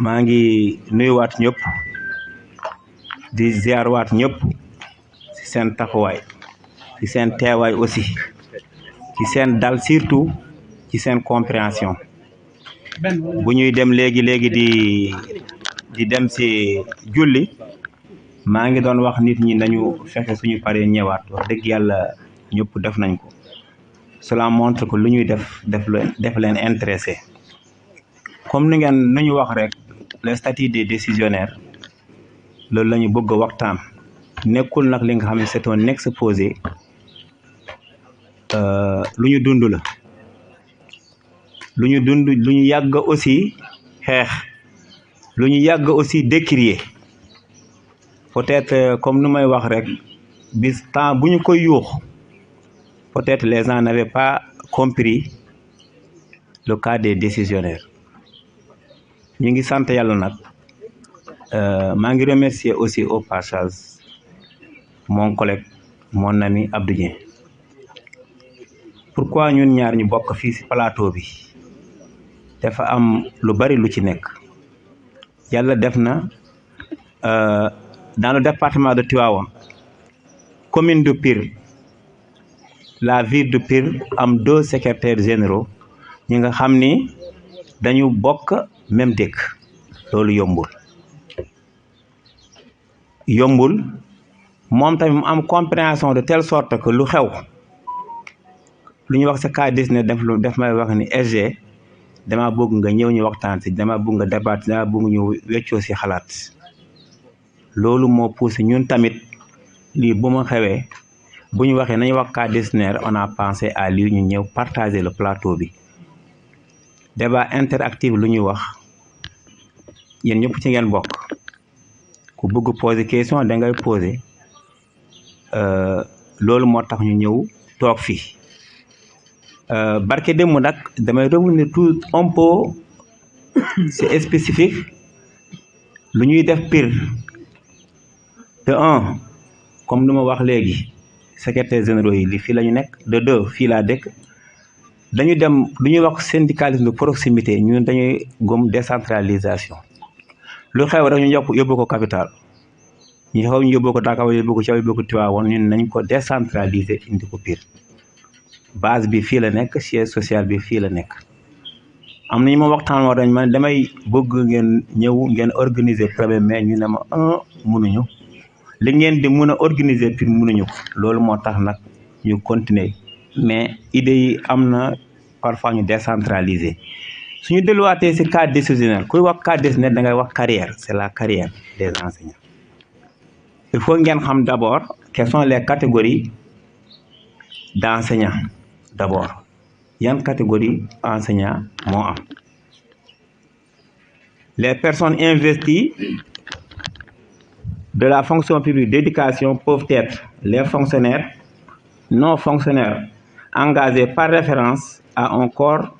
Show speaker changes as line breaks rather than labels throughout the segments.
maa ngi nuyuwaat ñëpp di ziarwaat ñëpp ci seen taxawaay ci seen teewaay aussi ci seen dal surtout ci seen compréhension bu ñuy dem léegi di dem ci julli maa ngi doon wax nit ñi nañu fexe suñu paree ñëwaat wax dëgg yàlla ñëpp def nañ ko cela montre que lu ñuy def leen intéressé comme ni ngeen nu ñu wax rek le statut des décisionnaires loolu la ñu bëgg a waxtaan nekkul nag li nga xam ne c'est un exposé lu ñu dund la lu ñu yàgg aussi xeex lu ñu yàgg aussi décrier peut-être comme nu may wax rek bis temps bu ñu koy yuux peut-être les gens n'avaient pas compris le cas des décisionnaires ñu ngi sant yàlla nag maa ngi remercier aussi au passage mon collègue mon ami Abdou Dieng pourquoi ñun ñaar ñu bokk fii ci plateau bi dafa am lu bari lu ci nekk yàlla def na dans le département de Tivaouane commune de Pire la ville de Pire am 2 secrétaires généraux ñi nga xam ni dañu bokk même dëkk loolu yombul moom tamit mu am compréhension de telle sorte que lu xew lu ñuy wax sa cas dis ne def may wax ni SG dama bëgg nga ñëw ñu waxtaan si dama bëgg nga débat dama bëgg ñu weccoo si xalaat loolu moo poussé ñun tamit lii bu ma xewee bu ñu waxee nañu wax cas dictionnaire on a pensé à lui ñu ñëw partager le plateau bi débat interactif lu ñuy wax yéen ñëpp ci ngeen bokk ku bëgg poser question da ngay poser loolu moo tax ñu ñëw toog fii barke démb nag damay revenir tout un peu c'est spécifique lu ñuy def Pire de 1 comme nu ma wax léegi secrétaire généraux yi li fii la ñu nekk de 2 fii laa dëkk dañu dem lu ñuy wax syndicalisme de proximité ñun dañuy gëm décentralisation lu xew rek ñu yóbbu ko capital ñu xew ñu yóbbu ko Dakar yóbbu ko Thiaw yóbbu ko Tivaouane ñun nañ ko décentraliser indi ko Pire base bi fii la nekk siège social bi fii la nekk am nañu ma waxtaan war dañ man damay bëgg ngeen ñëw ngeen organiser 1er mai ñu ne ma mënuñu li ngeen di mën a organiser Pire mënuñu ko loolu moo tax nag ñu continuer mais idée yi am na parfois ñu décentraliser suñu delluwaatee ci cadre décisionnel kuy wax cadre décisionnel da ngay wax carrière c'est la carrière des enseignants il faut ngeen xam d'abord quelles sont les catégories d'enseignants d'abord yan catégorie enseignants moo am les personnes investies de la fonction publique d'éducation peuvent être les fonctionnaires non fonctionnaires engagés par référence à un corps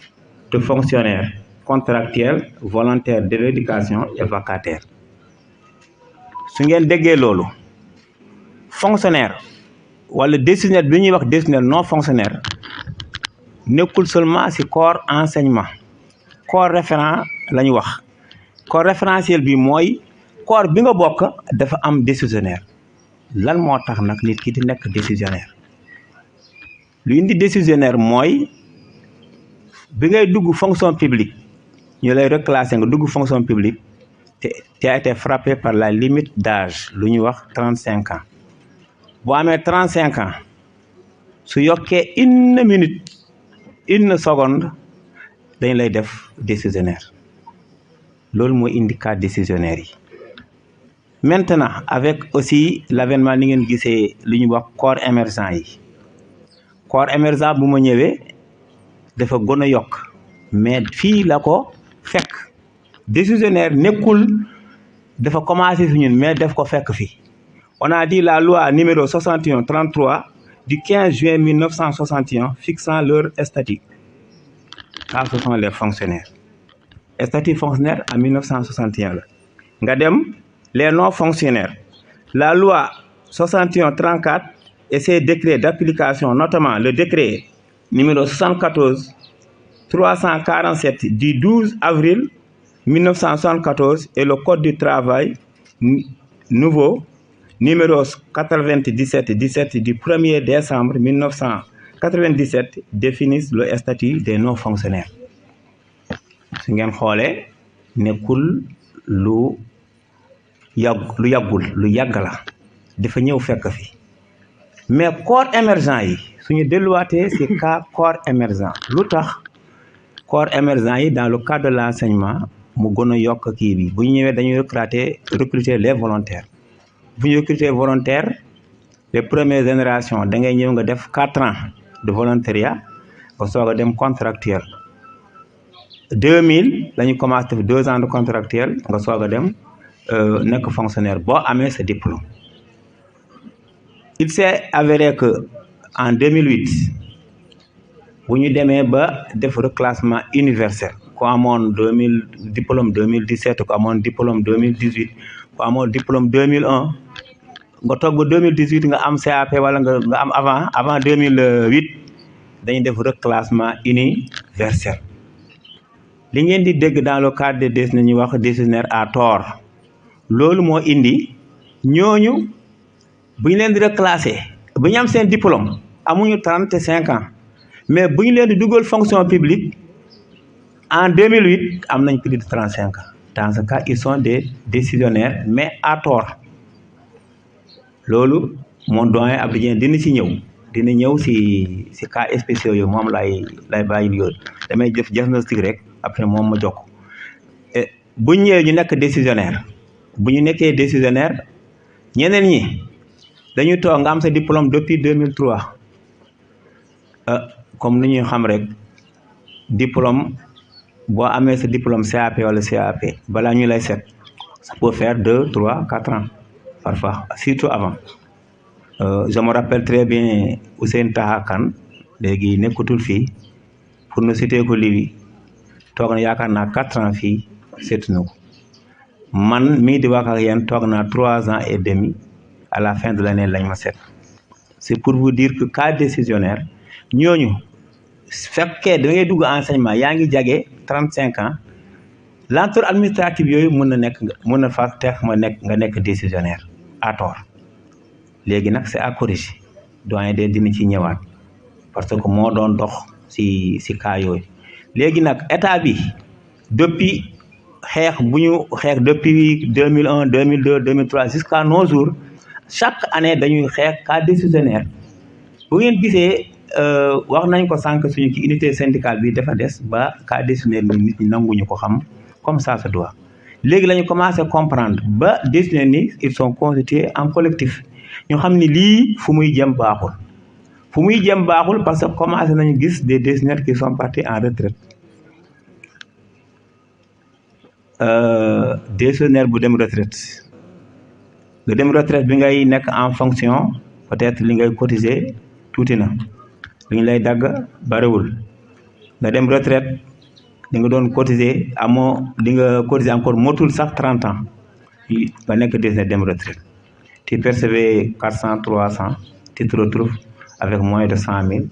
de fonctionnaires contractuels volontaires de l'éducation et vacataires su ngeen déggee loolu fonctionnaire wala décisionnaire bi ñuy wax décisionnaire non fonctionnaire nekkul seulement ci corps enseignement corps référent la ñu wax corps référentiel bi mooy corps bi nga bokk dafa am décisionnaire lan moo tax nag nit ki di nekk décisionnaire lu indi décisionnaire mooy bi ngay dugg fonction publique ñu lay reclasser nga dugg fonction publique te a été frappé par la limite d'âge lu ñuy wax 35 ans boo amee 35 ans su yokkee 1 minute 1 seconde dañ lay def décisionnaire loolu mooy indi cas décisionnaire yi maintenant avec aussi l'avènement ni ngeen gisee lu ñuy wax corps émergent yi corps émergent bu ma ñëwee dafa gën a yokk mais fii la ko fekk décisionnaire nekkul dafa commencé fi ñun mais daf ko fekk fii on a dit la loi numéro 6133 du 15 juin 1961 fixant leur statut. Ça, ce sont les fonctionnaires. Statut fonctionnaire en 1961 la nga dem les non fonctionnaires la loi 6134 et ses décrets d'application notamment le décret numéro 74 347 du 12 avril 1974 et le Code du travail nouveau numéro 97-17 du 1er décembre 1997 définissent le statut des non-fonctionnaires. su ngeen xoolee nekkul lu yàgg la dafa ñëw fekk fi mais corps émergent yi suñu delluwaatee ci cas corps émergent lu tax corps émergent yi dans le cadre de l'enseignement mu gën a yokk kii bi bu ñu ñëwee dañuy recruter les volontaires bu ñu recruter volontaires les premières générations da ngay ñëw nga def 4 ans de volontariat nga soog a dem contractuel 2000 la ñu commencé def 2 ans de contractuel nga soog a dem nekk fonctionnaire boo amee sa diplôme. Il s'est avéré que en 2008 bu ñu demee ba def reclassement universel ku amoon diplôme 2017 ku amoon diplôme 2018 ku amoon diplôme 2001 nga toog ba 2018 nga am CAP wala nga am avant 2008 dañuy def reclassement universel. li ngeen di dégg dans le cadre des décisions ñuy wax décisionnaire à tort loolu moo indi ñooñu bu ñu leen di reclasser bu ñu am seen diplôme amuñu 35 ans mais bu ñu leen di dugal fonction publique en 2008 am nañ plus de 35 ans dans ce cas ils sont des décisionnaires mais à tort loolu mon doyen Abdou Dieng dina ñëw si cas spéciaux yooyu moom lay bàyyi yooyu damay def diagnostic rek après moom ma jokk bu ñëwee ñu nekk décisionnaire bu ñu nekkee décisionnaire ñeneen ñi dañuy toog nga am sa diplôme depuis 2003 comme ni ñuy xam rek diplôme boo amee sa diplôme CAP wala CAP balaa ñu lay set ça peut faire 2, 3, 4 ans parfois surtout avant je me rappelle très bien Ousseyn Taha Kane léegi nekkatul fii pour ne citer ko lii toog na yaakaar naa 4 ans fii seetu na ko man mii di wax ak yéen toog naa 3 ans et demi à la fin de l'année lañ ma seet c'est pour vous dire que cas décisionnaire ñooñu fekkee da ngay dugg enseignement yaa ngi jage 35 ans lenteur administrative yooyu mën na fa teex nga nekk décisionnaire à tort léegi nag c'est à corriger doyen de dina ci ñëwaat parce que moo doon dox ci cas yooyu léegi nag état bi depuis depuis 2001 2002 2003 jusqu'à nos jours chaque année dañuy xeex cas décisionnaire bu ngeen gisee wax nañ ko sànq suñu ci unité syndicale bi dafa des ba cas décisionnaire nit ñi nanguñu ko xam comme ça se doit léegi la ñu commencé comprendre ba décisionnaire ni ils sont constitués en collectif ñu xam ni lii fu muy jëm baaxul parce que commencé nañu gis des décisionnaires qui sont partis en retraite décisionnaire bu dem retraite nga dem retraite bi ngay nekk en fonction peut-être li ngay cotiser tuuti na li ñu lay dagg bariwul nga dem retraite li nga doon cotiser li nga cotiser encore motul sax 30 ans nga nekk décisionnaire dem retraite tu percevais 400 300 tu te retrouves avec moins de 100 000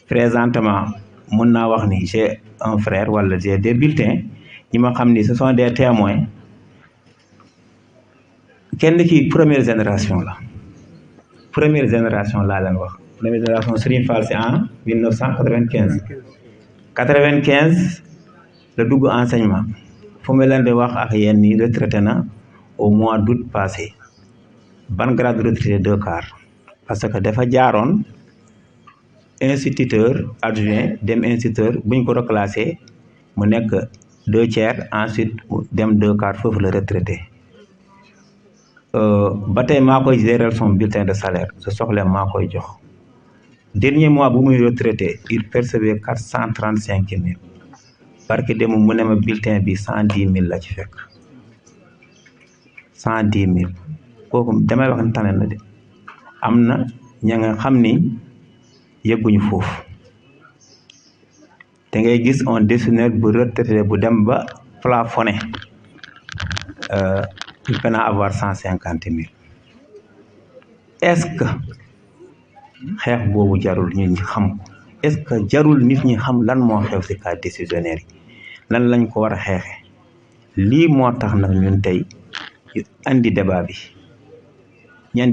présentement mun naa wax ni j'ai un frère wala j'ai des bulletins ñi ma xam ni ce sont des témoins kenn ki première génération laa leen wax première génération Serigne Fall c'est en 1995 la dugg enseignement fu mu leen di wax ak yéen ni retraité na au mois d'août passé ban grade retraité 2/4 parce que dafa jaaroon instituteur adjoint dem instituteur buñ ko reclassé mu nekk 2/3 ensuite dem 2/4 foofu la retraité ba tey maa koy gérer son bulletin de salaire su soxlee maa koy jox dernier mois bu muy retraité il percevait 435 000 parce que dem mu ne ma bulletin bi 110 000 la ci fekk 110 000 kooku damay wax ni tane na de am na ña nga xam ni yegguñu foofu te ngay gis un décisionnaire bu retraité bu dem ba plafonné il peut avoir 150 000 est-ce que xeex boobu jarul nit ñi xam ko est-ce que jarul nit ñi xam lan moo xew ci cas décisionnaire yi lan lañ ko war a xeexe lii moo tax nag ñun tey ñu andi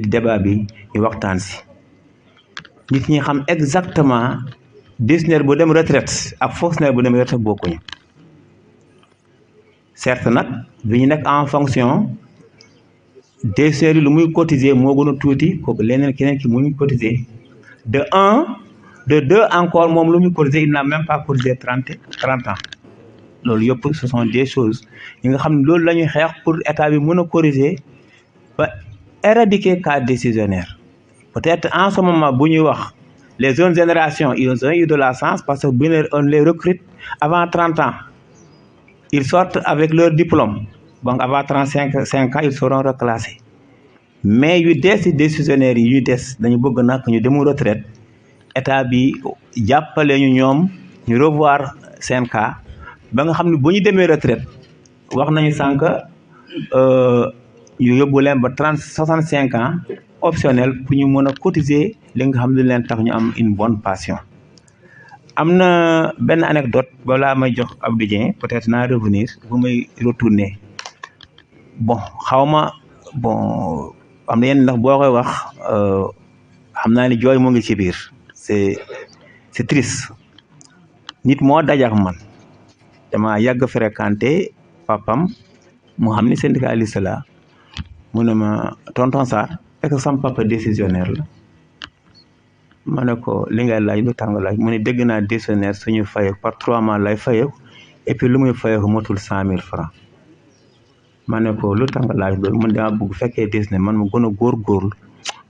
débat bi ñu waxtaan si nit ñi xam exactement décisionnaire bu dem retraite ak fonctionnaire bu dem retraite bokkuñu certes nag bi ñu nekk en fonction décisionnaire yi lu muy cotiser moo gën a tuuti kooku leneen keneen ki mu muy cotiser de deux encore moom lu muy cotiser il n'a même pas cotisé 30 ans loolu yëpp ce sont des choses yi nga xam ne loolu la ñuy xeex pour état bi mën a corriger ba éradiquer cas décisionnaire peut-être en ce moment bu ñuy wax les jeunes générations ils ont eu de la chance parce que bu on les recrute avant 30 ans ils sortent avec leur diplôme donc avant 35 ans ils seront reclassés mais yu des ci décisionnaires yi yu des dañu bëgg nag ñu demu retraite état bi jàppale ñu ñoom ñu revoir seen cas ba nga xam ne bu ñu demee retraite wax nañu sànq ñu yóbbu leen ba 65 ans optionnel pour ñu mën a cotiser li nga xam ne leen tax ñu am une bonne pension. am na benn anecdote balaa may jox Abdou Dieng peut-être naa revenir bu may retourner bon xawma bon am na yenn ndax boo koy wax xam naa ni jooy mu ngi ci biir c'est triste nit moo dajax man dama yàgg fréquenté papam mu xam ni syndicaliste la mu ne ma tonton Sarr est-ce que sam papa décisionnaire la ma ne ko li ngay laaj lu tax nga laaj mu ne dégg naa décisionnaire suñu fayeeku par 3 mois lay fayeeku et puis lu muy fayeeku motul 100 000 francs ma ne ko lu tax nga laaj loolu man dama bëgg fekkee décisionnaire man ma gën a góorgóorlu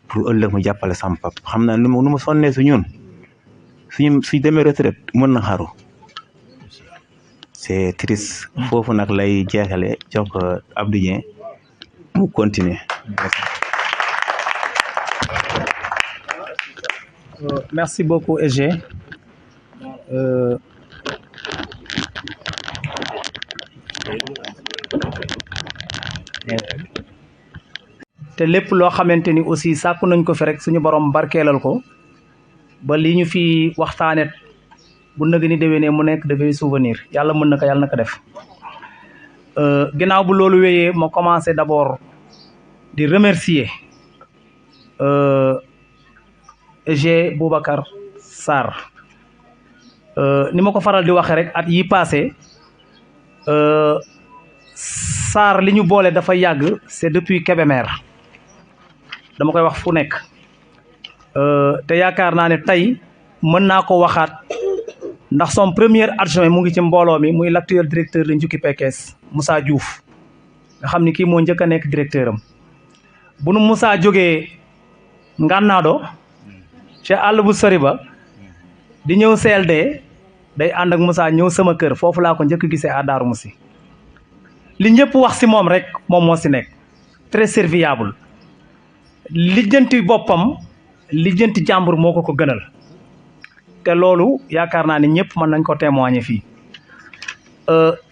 pour ëllëg mu jàppale sam papa xam naa nu ma sonnee su ñun suñu demee retraite mën na xaru c'est triste foofu nag lay jeexale jox ko Abdou Dieng mu continuer.
Merci beaucoup EG. te lépp loo xamante ni aussi sàkku nañ ko fi rek suñu borom barkeelal ko ba li ñu fi waxtaane bu nëg ni déwénee mu nekk dafay souvenir yàlla mën na ko yàlla na ko def ginnaaw bu loolu wéyee ma commencé d'abord di remercier EG Boubacar Sarr ni ma ko faral di waxe rek at yi passé Sarr li ñu boole dafa yàgg c'est depuis Kébémer dama koy wax fu nekk te yaakaar naa ne tey mën naa ko waxaat ndax son premier adjoint mu ngi ci mbooloo mi muy l'actuel directeur de Njukki Pekes Moussa Diouf nga xam ni kii moo njëkk a nekk directeur am bu nu Moussa jógee Ngànnaado ci àll bu sori ba di ñëw CLD day ànd ak Moussa ñëw sama kër foofu laa ko njëkk gisee à Darou Moussi li ñëpp wax si moom rek moom moo si nekk très serviable lijjanti boppam lijjanti jàmbur moo ko gënal te loolu yaakaar naa ne ñëpp mën nañ ko témoigner fii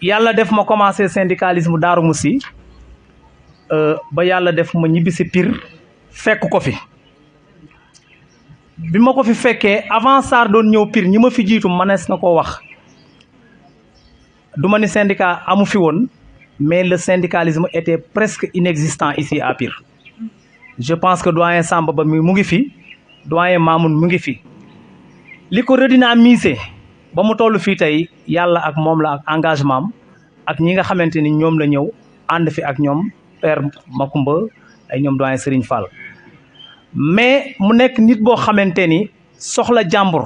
yàlla def ma commencé syndicalisme Darou Moussi ba yàlla def ma ñibbi si Pire fekk ko fi bi ma ko fi fekkee avant Sarr doon ñëw Pire ñi ma fi jiitu manees na koo wax du ma ni syndicat amu fi woon mais le syndicalisme était presque inexistant ici à Pire je pense que doyen Samba Ba mi mu ngi fi doyen Mamoun mu ngi fi li ko redynamiser ba mu toll fii tey yàlla ak moom la ak engagement am ak ñi nga xamante ni ñoom la ñëw ànd fi ak ñoom père Makumba ay ñoom doyen Serigne Fall mais mu nekk nit boo xamante ni soxla jàmbur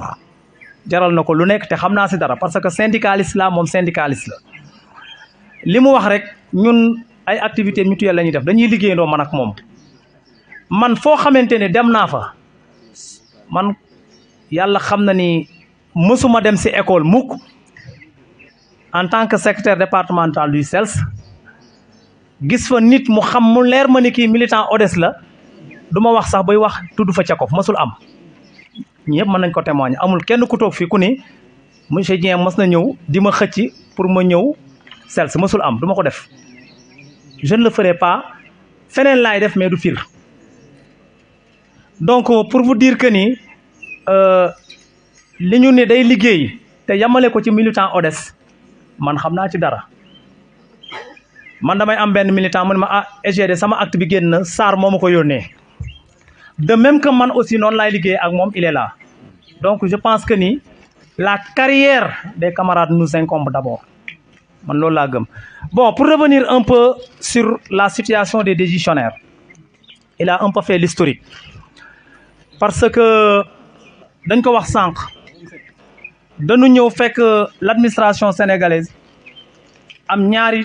jaral na ko lu nekk te xam naa si dara parce que syndicaliste la moom syndicaliste la li mu wax rek ñun ay activités mutuelles la ñuy def dañuy liggéeyandoo man ak moom man foo xamante ne dem naa fa man yàlla xam na ni mësuma dem si école mukk en tant que secrétaire départemental du CELS gis fa nit mu xam mu leer ma ni kii militant ODES la du ma wax sax bay wax tudd fa Cakof mësul am ñëpp mën nañ ko témoigner amul kenn ku toog fii ku ni monsieur Dieng mës na ñëw di ma xëcc pour ma ñëw CELS mësul am du ma ko def je ne le ferai pas feneen laay def mais du Pire donc pour vous dire que ni li ñu ne day liggéey te yamale ko ci militant ODES man xam naa ci dara man damay am benn militant mu ne ma EGD sama acte bi génn Sarr moo ma ko yónnee de même que man aussi noonu laay liggéey ak moom il est là donc je pense que ni la carrière des camarades nous incombe d'abord man loolu laa gëm. Bon, pour revenir un peu sur la situation des décisionnaires, il a un peu fait l'historique parce que dañ ko wax sànq dañu ñëw fekk l'administration sénégalaise am ñaari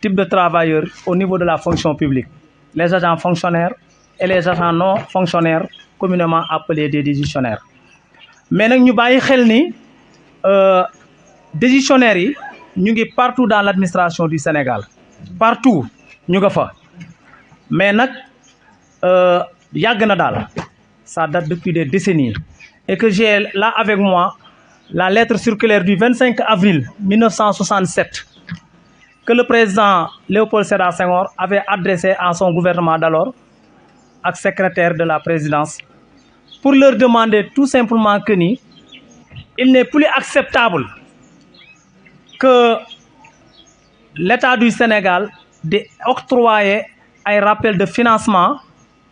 type de travailleurs au niveau de la fonction publique, les agents fonctionnaires et les agents non fonctionnaires communément appelés des décisionnaires. Mais nag ñu bàyyi xel ni décisionnaires yi ñu ngi partout dans l'administration du Sénégal partout ñu nga fa mais nag yàgg na daal ça date depuis des décennies et que j'ai là avec moi la lettre circulaire du 25 avril 1967 que le président Léopold Sédar Senghor avait adressée à son gouvernement d'alors ak secrétaire de la présidence pour leur demander tout simplement que ni il n'est plus acceptable que l'État du Sénégal di octroyer ay rappel de financement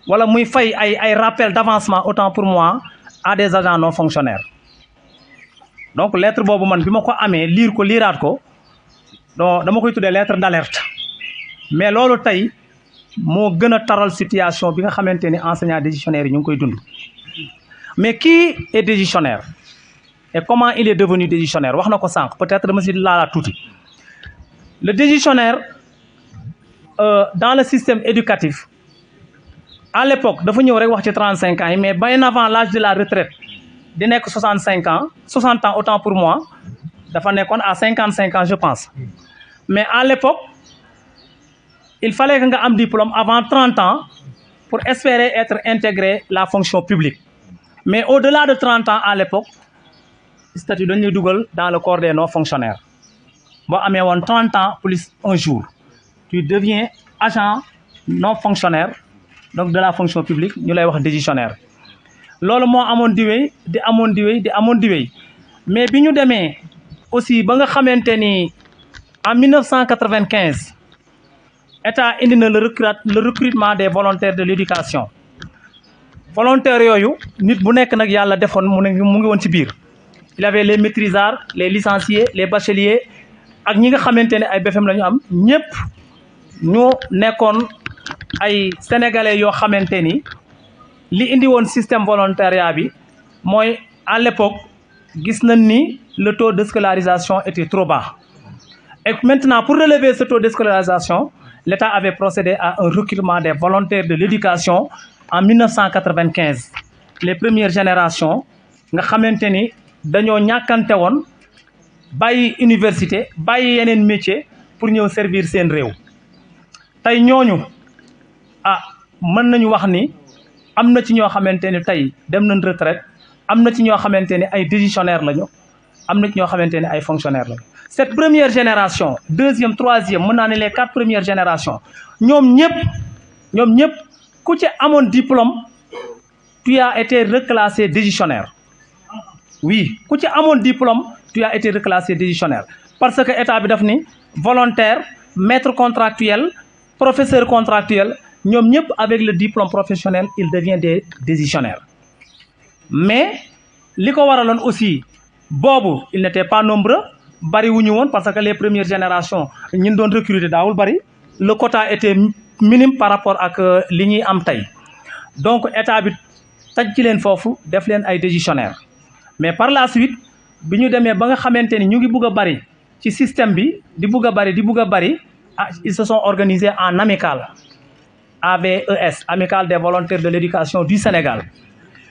wala muy fay ay rappel d'avancement autant pour moi à des agents non fonctionnaires. Donc lettre boobu man bi ma ko amee lire ko liiraat ko donc dama koy tuddee lettre d'alerte mais loolu tey moo gën a taral situation bi nga xamante ni enseignants décisionnaires yi ñu ngi koy dund. Mais qui est décisionnaire et comment il est devenu décisionnaire wax na ko sànq peut-être dama si laalaat tuuti. Le décisionnaire dans le système éducatif à l'époque dafa ñëw rek wax ci 35 ans yi mais bien avant l'âge de la retraite di nekk 60 ans autant pour moi dafa nekkoon à 55 ans je pense. Mais à l'époque il fallait que nga am diplôme avant 30 ans pour espérer être intégré la fonction publique. Mais au-delà de 30 ans à l'époque statut dañuy dugal dans le corps des non fonctionnaires boo amee woon 30 ans plus un jour tu deviens agent non fonctionnaire donc de la fonction publique ñu lay wax décisionnaire. Loolu moo amoon di wéy di amoon di wéy mais bi ñu demee aussi ba nga xamante ni en 1995 État indi na le recrutement des volontaires de l'éducation. Volontaires yooyu nit bu nekk nag yàlla defoon mu ngi woon ci biir il y avait les maîtrisards les licenciés les bacheliers ak ñi nga xamante ne ay BFEM la ñu am ñëpp ñu nekkoon ay sénégalais yoo xamante ni li indi woon système volontariat bi mooy à l'époque gis nañ ni le taux de scolarisation était trop bas et maintenant pour relever ce taux de scolarisation l'État avait procédé à un recrutement des volontaires de l'éducation en 1995 les premières générations nga xamante ni dañoo ñàkkante woon bàyyi université bàyyi yeneen métier pour ñëw servir seen réew tey ñooñu mën nañu wax ni am na ci ñoo xamante ni tey dem nañ retraite am na ci ñoo xamante ni ay décisionnaires lañu am na ci ñoo xamante ni ay fonctionnaires lañu. Cette première génération deuxième troisième mën naa ne les 4 premières générations ñoom ñëpp ku ci amoon diplôme tu as été reclassé décisionnaire. Oui ku ci amoon diplôme tu as été reclassé décisionnaire parce que état bi daf ni volontaire maître contractuel professeur contractuel ñoom ñëpp avec le diplôme professionnel il devient des décisionnaires. Mais li ko waraloon aussi boobu il n'était pas nombreux bari wuñu woon parce que les premières générations ñi doon recruter daawul bari le quota était minime par rapport ak li ñuy am tey donc état bi taj ci leen foofu def leen ay décisionnaires. Mais par la suite bi ñu demee ba nga xamante ni ñu ngi bugg a bari ci système bi di bugg a bari ils se sont organisés en amicale AVES amicale des volontaires de l'éducation du Sénégal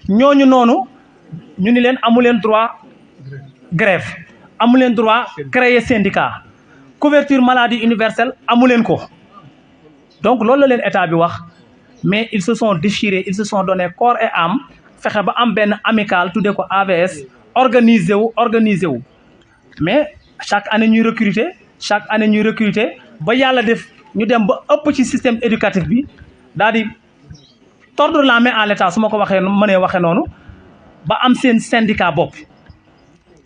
ñooñu noonu ñu ni leen amu leen droit grève amu leen droit créer syndicat couverture maladie universelle amu leen ko donc loolu la leen état bi wax mais ils se sont déchirés ils se sont donné corps et âme fexe ba am benn amicale tuddee ko AVS organisé wu mais chaque année ñuy recruter ba yàlla def ñu dem ba ëpp ci système éducatif bi daal di tordre la main à l'État su ma ko waxee mënee waxee noonu ba am seen syndicat bopp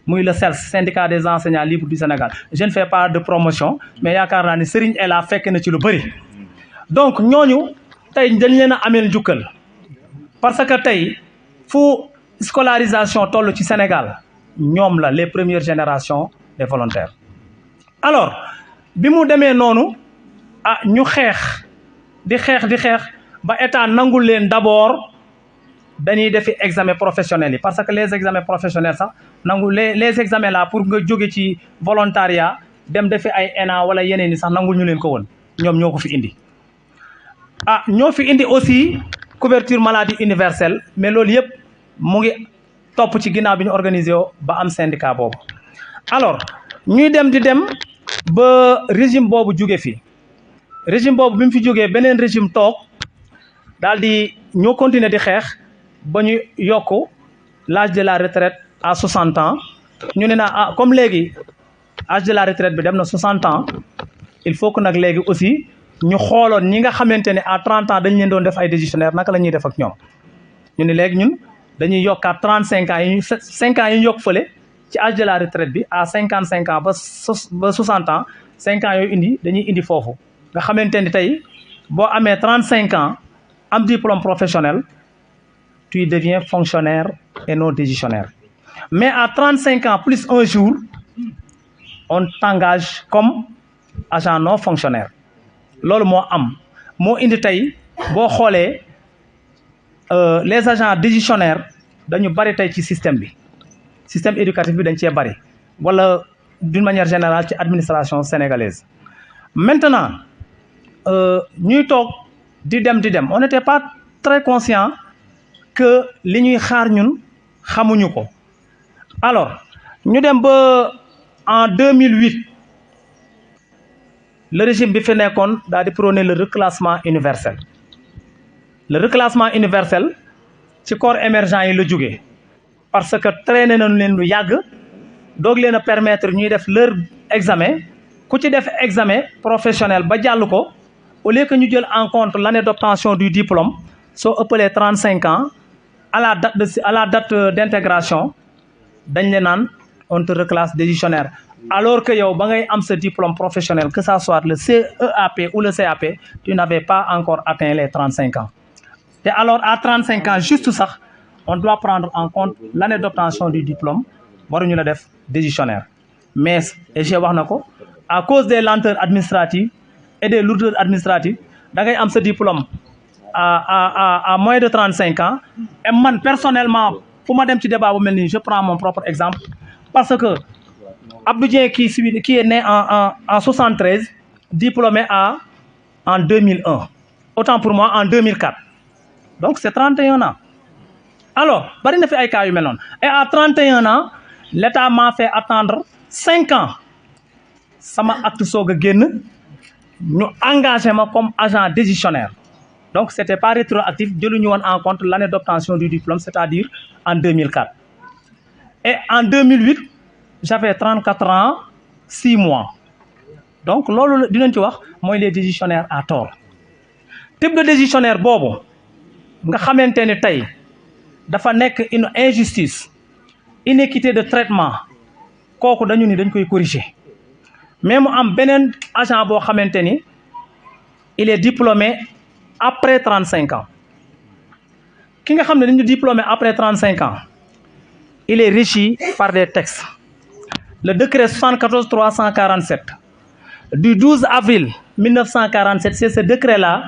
muy le CELS syndicat des enseignants libres du Sénégal je ne fais pas de promotion mais yaakaar naa ni Serigne Ela fekk na ci lu bëri donc ñooñu tey dañ leen a ameel njukkal parce que tey fu scolarisation toll ci Sénégal ñoom la les premières générations des volontaires alors bi mu demee noonu ñu xeex di xeex ba état nangul leen d'abord dañuy defi examen professionnel yi parce que les examens professionnels sax nangu les examens là pour nga jóge ci volontariat dem defi ay ENA wala yeneen yi sax nangul ñu leen ko woon ñoom ñoo ko fi indi ñoo fi indi aussi couverture maladie universelle mais loolu yëpp mu ngi topp ci ginnaaw bi ñu organisé ba am syndicat boobu alors ñuy dem di dem ba régime boobu jóge fi régime boobu bi mu fi jógee beneen régime toog daal di ñoo continuer di xeex ba ñu yokk l'âge de la retraite à 60 ans ñu ne naa comme léegi âge de la retraite bi dem na 60 ans il faut que nag léegi aussi ñu xooloon ñi nga xamante ne à 30 ans dañ leen doon def ay décisionnaire naka la ñuy def ak ñoom ñu ne léegi ñun dañuy yokkaat 35 ans yi ñu 5 ans yi ñu yokk fële ci âge de la retraite bi à 55 ans ba 60 ans 5 ans yooyu dañuy indi foofu nga xamante ni tey boo amee 35 ans am diplôme professionnel tu deviens fonctionnaire et non décisionnaire mais à 35 ans plus un jour on t'engage comme agent non fonctionnaire loolu moo indi tey boo xoolee les agents décisionnaires dañu bari tey ci système éducatif bi dañ cee bari wala d'une manière générale ci administration sénégalaise maintenant ñuy toog di dem on n'était pas très conscient que li ñuy xaar ñun xamuñu ko alors ñu dem ba en 2008 le régime bi fi nekkoon daal di prôner le reclassement universel ci corps émergent yi la jógee parce que traîné nañu leen lu yàgg doog leen a permettre ñuy def leur examen ku ci def examen professionnel ba jàll ko au lieu que ñu jël en compte l'année d'obtention du diplôme soo ëppalee 35 ans à la date d'intégration dañ leen naan on te reclasse décisionnaire alors que yow ba ngay am sa diplôme professionnel que ça soit le CEAP ou le CAP tu n'avais pas encore atteint les 35 ans te alors à 35 ans juste sax on doit prendre en compte l'année d'obtention du diplôme waruñu la def décisionnaire mais EG wax na ko à cause des lenteurs administratives et des lourdeurs administratives da ngay am sa diplôme à moins de 35 ans et man personnellement fu ma dem ci débat bu mel nii je prends mon propre exemple parce que Abdou Dieng qui est né en 73 diplômé en 2001 autant pour moi en 2004 donc c'est 31 ans alors bari na fi ay cas yu mel noonu et à 31 ans l'État m'a fait attendre 5 ans sama acte soog a génn ñu engagé ma comme agent décisionnaire donc c'était pas rétroactif jëluñu woon en compte l'année d'obtention du diplôme c'est-à-dire en 2004 et en 2008 j'avais 34 ans 6 mois donc loolu dinañ ci wax mooy les décisionnaires à tort type de décisionnaire boobu nga xamante ni tey dafa nekk une injustice inéquité de traitement kooku dañu ni dañ koy corriger mais mu am beneen agent boo xamante ni il est diplômé après 35 ans ki nga xam ne dañu diplômé après 35 ans il est régi par des textes le décret 74 347 du 12 avril 1947 c'est ce décret-là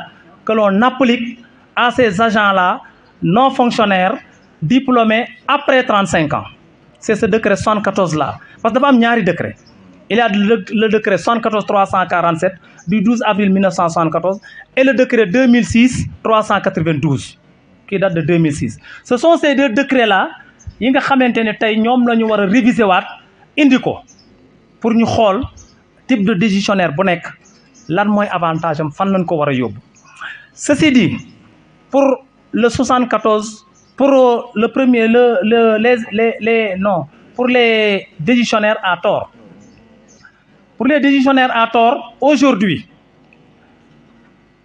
que l'on applique à ces agents-là non fonctionnaires diplômés après 35 ans c'est ce décret 74-là parce que dafa am ñaari décret il y a le décret 74 347 du 12 avril 1974 et le décret 2006 392 qui date de 2006 ce sont ces deux décrets-là yi nga xamante ne tey ñoom la ñu war a réviser waat indi ko pour ñu xool type de décisionnaire bu nekk lan mooy avantage am fan lañ ko war a yóbbu ceci dit pour le 74 pour le premier les non pour les décisionnaires à tort pour les décisionnaires à tort aujourd'hui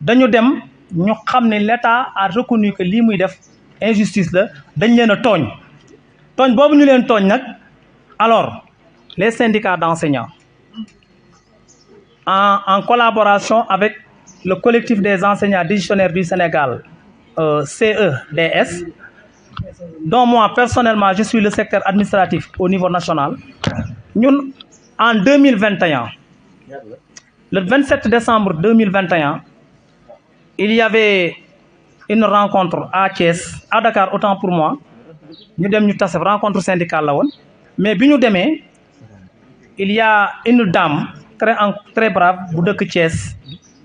dañu dem ñu xam ne l'État a reconnu que lii muy def injustice la dañ leen a tooñ boobu ñu leen tooñ nag Alors, les syndicats d'enseignants, en collaboration avec le collectif des enseignants décisionnaires du Sénégal, CEDS, dont moi personnellement je suis le secrétaire administratif au niveau national, nous, en 2021, le 27 décembre 2021, il y avait une rencontre à Thiès, à Dakar, autant pour moi. Nous avons une rencontre syndicale. Mais bi ñu démé, il y a une dame très brave bu dëkk Thiès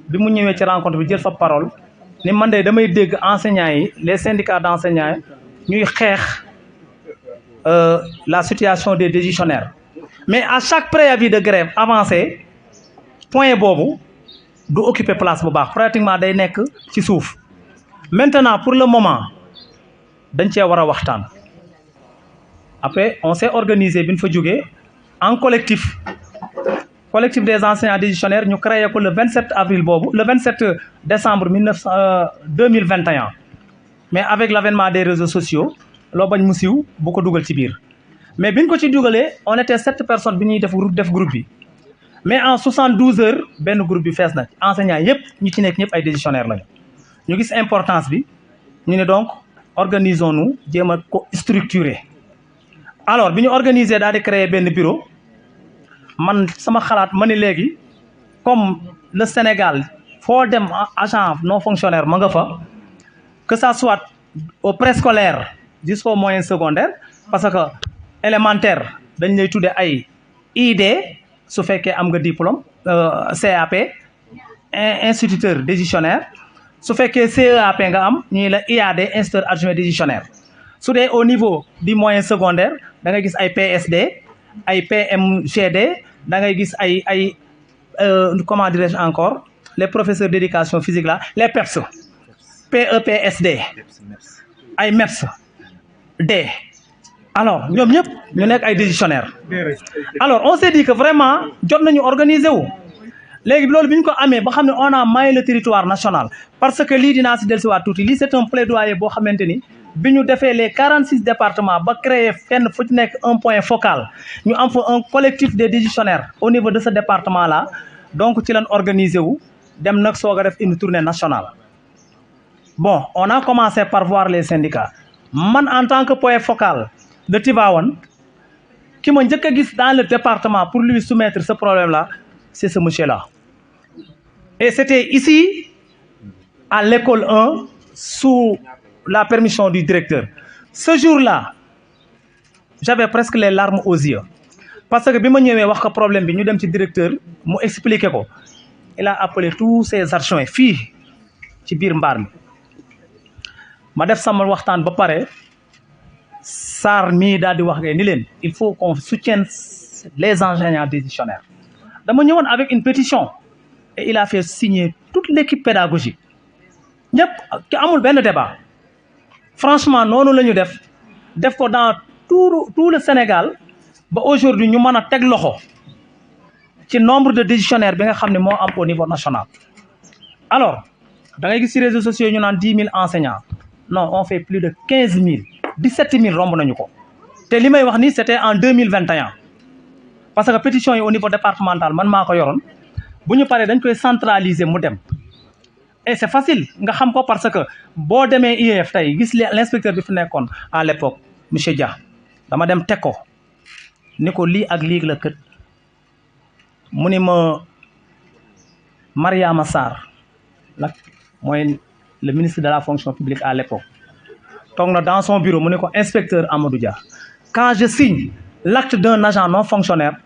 bi mu ñëwé ci rencontre bi jël fa parole ni man dé damay dégg enseignants yi les syndicats d'enseignants ñuy xeex la situation des décisionnaires. Mais à chaque préavis de grève avancé, point bobu du occuper place bu baax pratiquement day nekk ci suuf. Maintenant pour le moment dañ cee war a waxtaan. Après on s'est organisé bi ñu fa jógee en collectif des enseignants décisionnaires ñu créé ko le 27 avril boobu le 27 décembre 2021 mais avec l'avènement des réseaux sociaux loo bañ mu siiw bu ko dugal ci biir mais biñ ko ci dugalee on était 7 personnes bi ñuy def groupe bi mais en 72 heures benn groupe bi fees na enseignants yëpp ñu ci nekk ñëpp ay décisionnaires lañu ñu gis importance bi ñu ne donc organisons-nous jéem a ko structurer. Alors bi ñu organiser daal di créer benn bureau man sama xalaat ma ne léegi comme le Sénégal foo dem agent non fonctionnaire ma nga fa que ça soit au préscolaire jusqu'au moyen secondaire parce que élémentaire dañ lay tudde ay ID su fekkee am nga diplôme CAP instituteur décisionnaire su fekkee CEAP nga am ñii la IAD instituteur adjoint décisionnaire su dee au niveau du moyen secondaire da ngay gis ay PSD ay PMGD da ngay gis ay comment dirais-je encore les professeurs d'éducation physique là les PEPS PEPSD ay MEPS D alors ñoom ñëpp ñu nekk ay décisionnaires alors on s'est dit que vraiment jot nañu organiser wu léegi loolu bi ñu ko amee ba xam ne on a maillé le territoire national parce que lii dinaa si dellusiwaat tuuti lii c'est un plaidoyer boo xamante ni bi ñu defee les 46 départements ba créer fenn fu ci nekk un point focal ñu am fa un collectif des décisionnaires au niveau de ce département là donc ci lañ organiser wu dem nag soog a def une tournée nationale. Bon on a commencé par voir les syndicats man en tant que point focal de Tivaouane ki ma njëkk a gis dans le département pour lui soumettre ce problème là c'est ce monsieur là et c'était ici à l'école 1 sous la permission du directeur. Ce jour-là j'avais presque les larmes aux yeux parce que bi ma ñëwee wax ko problème bi ñu dem ci directeur mu expliquer ko il a appelé tous ses adjoints fii ci biir mbaar mi ma def sama waxtaan ba pare Sarr mii daal di wax nga ni leen il faut qu'on soutienne les enseignants décisionnaires dama ñëwoon avec une pétition et il a fait signer toute l'équipe pédagogique ñëpp ki amul benn débat franchement noonu la ñu def ko dans tout le Sénégal ba aujourd'hui ñu mën a teg loxo ci nombre de décisionnaires bi nga xam ne moo am au niveau national. Alors da ngay gis ci réseaux sociaux ñu naan 10 000 enseignants non on fait plus de 15 000 17 000 romb nañu ko te li may wax ni c'était en 2021 parce que pétition yi au niveau départemental man maa ko yoroon bu ñu paree dañ koy centraliser mu dem. Et c'est facile nga xam ko parce que boo demee IEF tey gis l'inspecteur bi fi nekkoon à l'époque monsieur Dia dama dem teg ko ni ko lii ak lii la kët mu ni ma Mariama Sarr la mooy le ministre de la fonction publique à l'époque toog na dans son bureau mu ni ko inspecteur Amadou Dia quand je signe l'acte d'un agent non fonctionnaire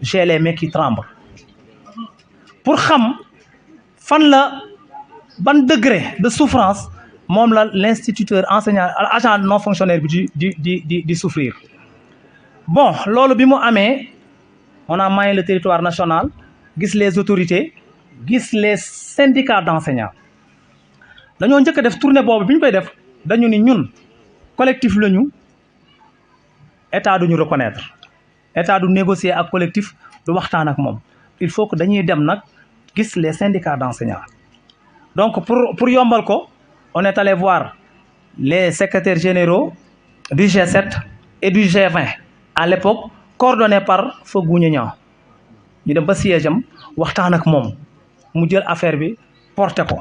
j'ai les mains qui tremblent pour xam fan la ban degré de souffrance moom la l'instituteur enseignant agent non fonctionnaire bi di souffrir. Bon loolu bi mu amee on a maillé le territoire national gis les autorités gis les syndicats d'enseignants dañoo njëkk a def tournée boobu bi ñu koy def dañu ni ñun collectif la ñu état duñu reconnaître état du négocier ak collectif du waxtaan ak moom il faut que dañuy dem nag gis les syndicats d'enseignants. Donc pour yombal ko on est allé voir les secrétaires généraux du G7 et du G20 à l'époque coordonné par Feu Gougne Niang ñu dem ba siège am waxtaan ak moom mu jël affaire bi porté ko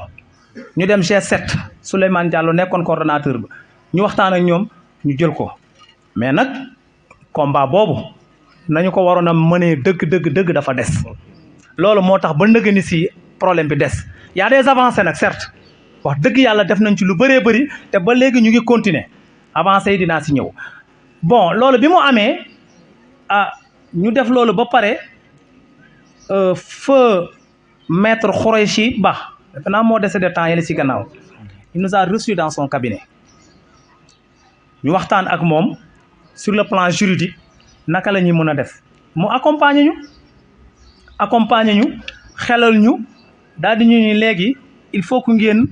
ñu dem G7 Souleymane Diallo nekkoon coordonnateur ba ñu waxtaan ak ñoom ñu jël ko mais nag combat boobu nañu ko waroon a mënee dëgg dafa des loolu moo tax ba nëgëni si problème bi des y a des avancées nag certes wax dëgg yàlla def nañ ci lu bëree bëri te ba léegi ñu ngi continuer avancées yi dinaa si ñëw bon loolu bi mu amee ñu def loolu ba pare feu maître Khoureychi Ba defe naa moo décédé temps yële si gannaaw il nous a reçu dans son cabinet ñu waxtaan ak moom sur le plan juridique naka la ñuy mën a def mu accompagner ñu xelal ñu daal di ñu ni léegi il faut que ngeen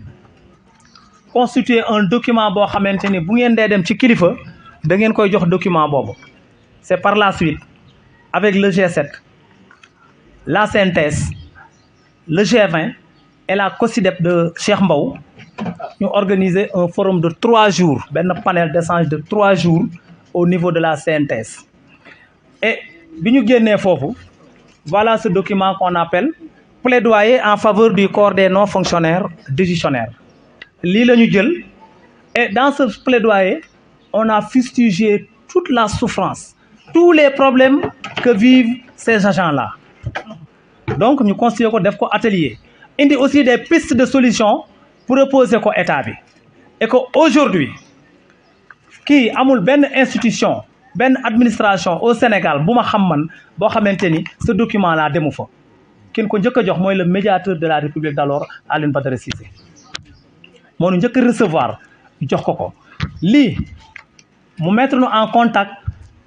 constituer un document boo xamante ni bu ngeen dee dem ci kilifa da ngeen koy jox document boobu c'est par la suite avec le G7 la CNTS le G20 et la COSYDEP de Cheikh Mbow ñu organiser un forum de 3 jours benn panel d'échange de 3 jours au niveau de la CNTS et bi ñu génnee foofu voilà ce document qu'on appelle plaidoyer en faveur du corps des non-fonctionnaires décisionnaires lii la ñu jël et dans ce plaidoyer on a fustigé toute la souffrance tous les problèmes que vivent ces agents-là donc ñu constitué ko def ko atelier indi aussi des pistes de solution pour reposer ko état bi et que aujourd'hui kii amul benn institution benn administration au Sénégal bu ma xam man boo xamante ni ce document là demu fa kin ko njëkk a jox mooy le médiateur de la République d'alors Alioune Badara Cissé moo nu njëkk a recevoir jox ko lii mu mettre nous en contact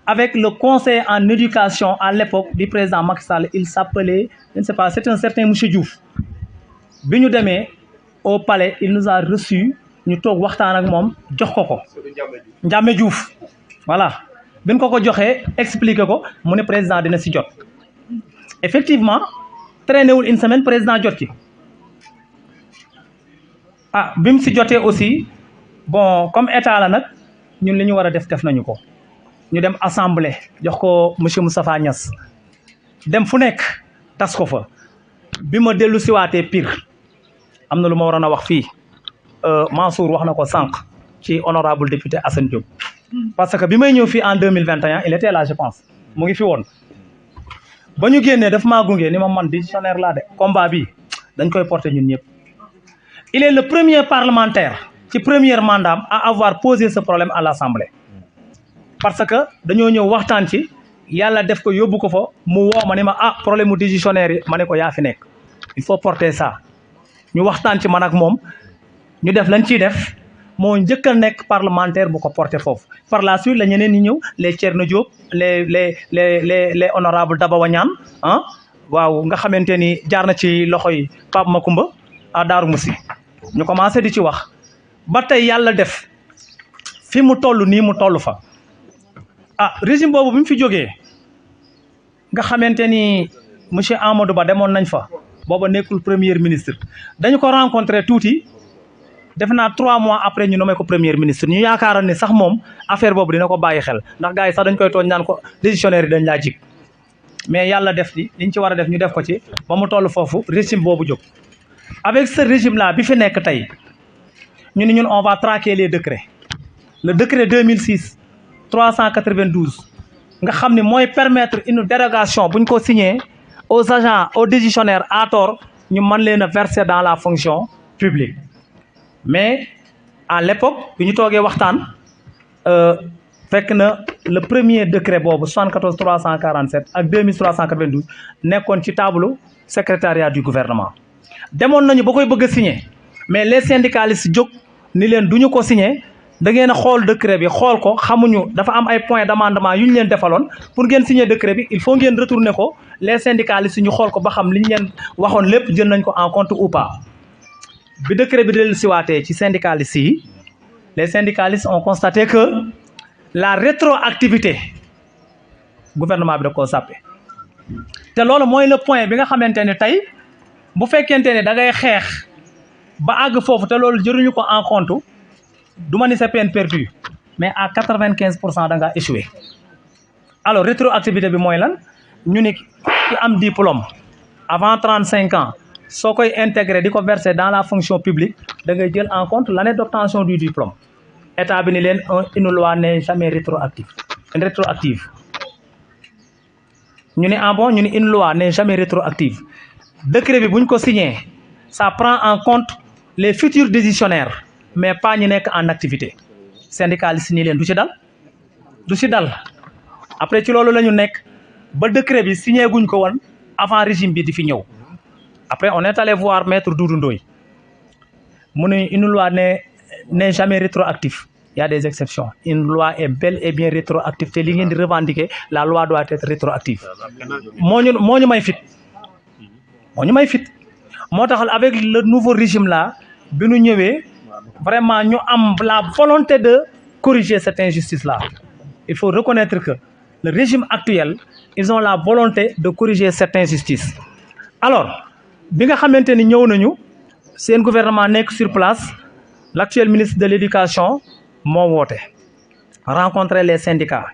avec le conseiller en éducation à l'époque du président Macky Sall il s'appelait je ne sais pas c'est un certain monsieur Diouf bi ñu demee au palais il nous a reçu ñu toog waxtaan ak moom jox ko Ndiamé Diouf voilà bi ñu ko joxee expliqué ko mu ne président dina si jot effectivement traîné wul une semaine président jot ci bi mu si jotee aussi bon comme état la nag ñun li ñu war a def nañu ko ñu dem assemblée jox ko monsieur Moustapha Niass dem fu nekk tas ko fa bi ma dellu siwaatee Pire am na lu ma waroon a wax fii Mansour wax na ko sànq ci honorable député Assane Diop parce que bi may ñëw fii en 2021 il était là je pense mu ngi fi woon ba ñu génnee daf maa gunge ni ma man décisionnaire laa de combat bi dañ koy porter ñun ñëpp il est le premier parlementaire ci premier mandat à avoir posé ce problème à l'Assemblée parce que dañoo ñëw waxtaan ci yàlla def ko yóbbu ko fa mu woo ma ni ma problème mu décisionnaire yi ma ne ko yaa fi nekk il faut porter ça ñu waxtaan ci man ak moom ñu def lañ ciy def moo njëkk a nekk parlementaire bu ko porter foofu par la suite la ñeneen ñi ñëw les Thierno Diop les honorables Daba Wañaan waaw nga xamante ni jaar na ci loxo yi Pape Makumba à Darou Moussi ñu commencé di ci wax ba tey yàlla def fi mu toll nii mu toll fa régime boobu bi mu fi jógee nga xamante ni monsieur Amadou Ba demoon nañ fa booba nekkul premier ministre dañu ko rencontré tuuti def naa 3 mois après ñu nommé ko premier ministre ñu yaakaaroon ne sax moom affaire boobu dina ko bàyyi xel ndax gars yi sax dañ koy tooñ naan ko décisionnaire yi dañ laa jig mais yàlla def ci liñ ci war a def ñu def ko ci ba mu toll foofu régime boobu jóg avec ce régime là bi fi nekk tey ñu ni ñun on va traquer les décrets le décret 2006 392 nga xam ne mooy permettre une dérogation bu ñu ko signé aux agents aux décisionnaires à tort ñu mën leen a verser dans la fonction publique mais à l'époque bi ñu toogee waxtaan fekk na le premier décret boobu 74 347 ak 2392 nekkoon ci tableau secrétariat du gouvernement demoon nañu ba koy bëgg a signer mais les syndicalistes jóg ni leen du ñu ko signer da ngeen a xool décret bi xool ko xamuñu dafa am ay points d'amendement yu ñu leen defaloon pour ngeen signer décret bi il faut ngeen retourner ko les syndicalistes ñu xool ko ba xam li ñu leen waxoon lépp jël nañ ko en compte ou pas bi décret bi dellu siwaatee ci syndicalistes yi les syndicalistes ont constaté que la rétroactivité gouvernement bi da koo sàppe te loolu mooy le point bi nga xamante ne tey bu fekkente ne da ngay xeex ba àgg foofu te loolu jëruñu ko en compte du ma ni c'est peine perdue mais à 95% da ngaa échoué alors rétroactivité bi mooy lan ñu ni ki am diplôme avant 35 ans soo koy intégré di ko verser dans la fonction publique da ngay jël en compte l'année d'obtention du diplôme état bi ni leen une loi n'est jamais rétroactive ñu ne bon ñu ni une loi n'est jamais rétroactive décret bi bu ñu ko signé ça prend en compte les futurs décisionnaires mais pas ñi nekk en activité syndicaliste ni leen du ci dal après ci loolu la ñu nekk ba décret bi signé guñ ko woon avant régime bi di fi ñëw après on est allé voir maître Doudou Ndoye mu ne une loi n'est jamais rétroactive. Il y a des exceptions. Une loi est bel et bien rétroactive te li ngeen di revendiquer la loi doit être rétroactive moo ñu may fit moo tax avec le nouveau régime là bi ñu ñëwee vraiment ñu am la volonté de corriger cette injustice là. Il faut reconnaître que le régime actuel ils ont la volonté de corriger cette injustice. Alors bi nga xamante ni ñëw nañu seen gouvernement nekk sur place l'actuel ministre de l'éducation moo woote rencontrer les syndicats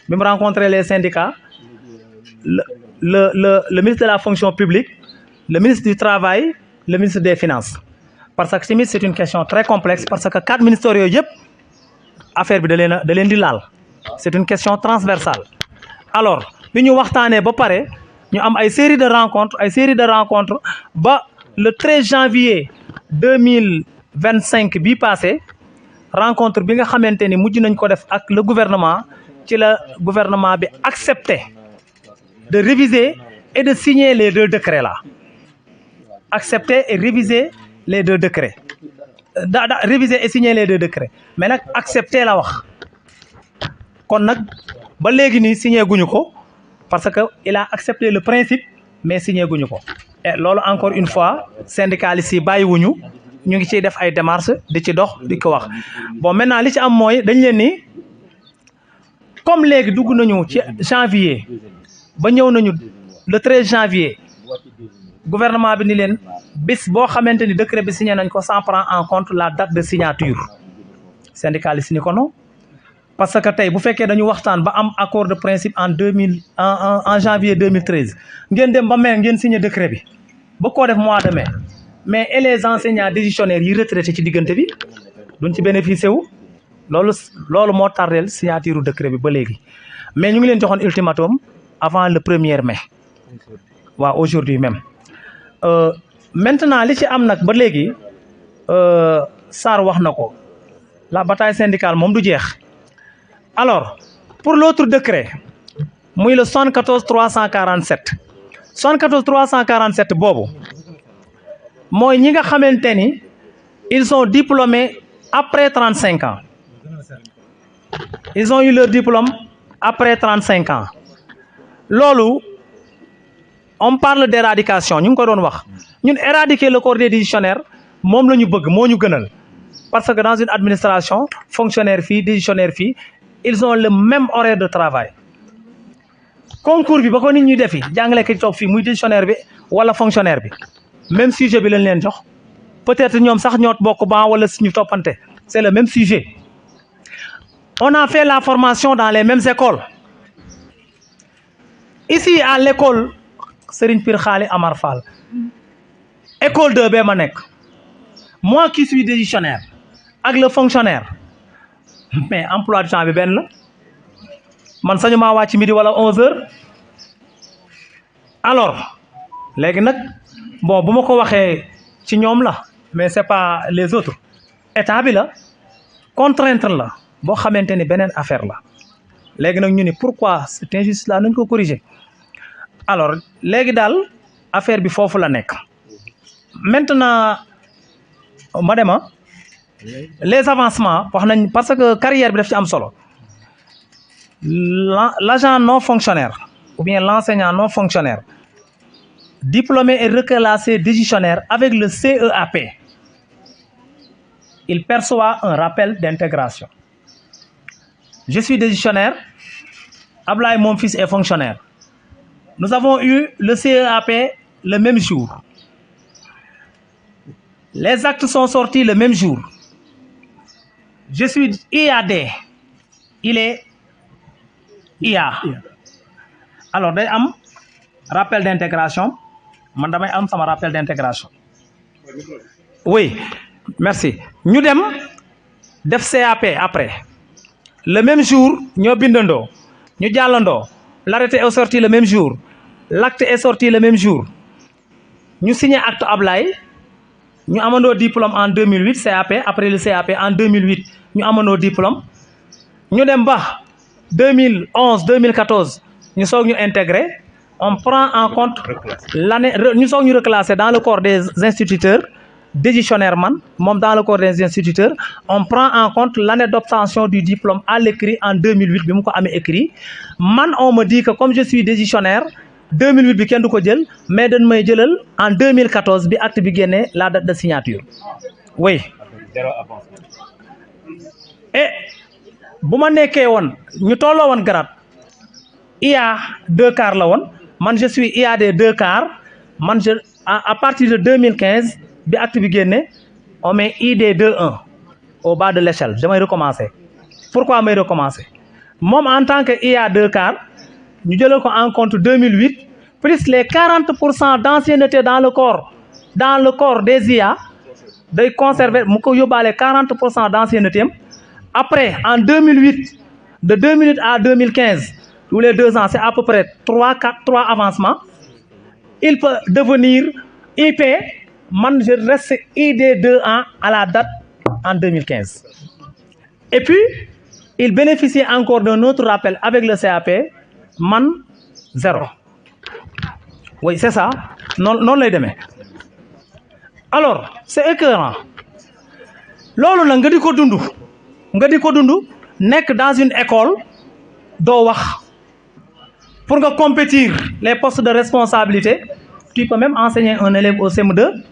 bi mu rencontrer les syndicats le ministre de la fonction publique le ministre du travail le ministre des finances parce que tamit c'est une question très complexe parce que 4 ministères yooyu yëpp affaire bi da leen di laal c'est une question transversale. Alors bi ñu waxtaanee ba pare ñu am ay série de rencontres ba le 13 janvier 2025 bii passé rencontre bi nga xamante ni mujj nañ ko def ak le gouvernement ci la gouvernement bi accepté de réviser et de signer les 2 décrets là accepter et réviser les 2 décrets réviser et signer les 2 décrets mais nag accepter la wax kon nag ba léegi nii signé guñu ko parce que il a accepté le principe mais signé guñu ko et loolu encore une fois syndicalistes yi bàyyiwuñu ñu ngi ciy def ay démarches di ci dox di ko wax bon maintenant li ci am mooy dañ leen ni comme léegi dugg nañu ci janvier ba ñëw nañu le 13 janvier gouvernement bi ni leen bis boo xamante ni décret bi signé nañ ko ça prend en compte la date de signature syndicaliste ni ko non parce que tey bu fekkee dañu waxtaan ba am accord de principe en janvier 2013 ngeen dem ba mai ngeen signé décret bi ba koo def mois de mai mais et les enseignants décisionnaires yi retraités ci diggante bi duñ ci bénéficier wu loolu moo tardeel signature décret bi ba léegi mais ñu ngi leen joxoon ultimatum avant le 1er mai waaw aujourd'hui même maintenant li ci am nag ba léegi Sarr wax na ko la bataille syndicale moom du jeex. Alors pour l'autre décret muy le 74 347 boobu mooy ñi nga xamante ni ils sont diplômés après 35 ans ils ont eu leur diplôme après 35 ans loolu on parle d'éradication ñu ngi ko doon wax ñun éradiquer le corps des décisionnaires moom la ñu bëgg moo ñu gënal parce que dans une administration fonctionnaire fii décisionnaire fii ils ont le même horaire de travail concours bi ba ko nit ñuy defi jàngale ki toog fii muy décisionnaire bi wala fonctionnaire bi même sujet bi lañ leen jox peut-être ñoom sax ñoo bokk ban wala suñu toppante c'est le même sujet on a fait la formation dans les mêmes écoles ici à l'école Serigne Pire Khali Amar Fall école 2B ma nekk moi qui suis décisionnaire ak le fonctionnaire mais emploi du temps bi benn la man sañu maa wàcc midi wala 11h alors léegi nag bon bu ma ko waxee ci ñoom la mais c'est pas les autres état bi la contrainte la boo xamante ni beneen affaire la léegi nag ñu ni pourquoi cette injustice là nañ ko corriger alors léegi daal affaire bi foofu la nekk maintenant madema les avancements wax nañ parce que carrière bi daf ci am solo l'agent non fonctionnaire ou bien l'enseignant non fonctionnaire diplômé et reclassé décisionnaire avec le CEAP il perçoit un rappel d'intégration. Je suis décisionnaire, Ablaye mon fils est fonctionnaire. Nous avons eu le CEAP le même jour. Les actes sont sortis le même jour. Je suis IAD, il est IA alors day am rappel d'intégration man damay am sama rappel d'intégration oui merci ñu dem def CAP après le même jour ñoo bindandoo ñu jàllandoo l'arrêté est sorti le même jour l'acte est sorti le même jour ñu signé acte Ablaye ñu amandoo diplôme en 2008 CAP après le CAP en 2008 ñu amandoo diplôme ñu dem ba 2011 2014 ñu soog ñu intégré on prend en compte l'année ñu soog ñu reclasser dans le corps des instituteurs décisionnaire man moom dans le corps des instituteurs on prend en compte l'année d'obtention du diplôme à l'écrit en 2008 bi mu ko amee écrit man on me dit que comme je suis décisionnaire 2008 bi kenn du ko jël mais dañ may jëlal en 2014 bi acte bi génnee la date de signature oui et bu ma nekkee woon ñu tolloo woon grade IA 2 quarts la woon man je suis IA des 2 quarts man je à partir de 2015 bi acte bi génne on met ID 2-1 au bas de l'échelle damay recommencer pourquoi may recommencer moom en tant que IA 2 quarts ñu jëlee ko en compte 2008 plus les 40% d'ancienneté dans le corps des IA day conserver mu ko yóbbaale 40% d'ancienneté am après en 2008 de 2008 à 2015 tous les 2 ans c'est à peu près 3 avancements il peut devenir IP man je reste ID 2-1 à la date en 2015 et puis il bénéficie encore d'un autre rappel avec le CAP man 0 oui c'est ça noonu lay demee alors c'est écœurant loolu nag nga di ko dund nekk dans une école doo wax pour nga compétir les postes de responsabilité tu peux même enseigner un élève au CM2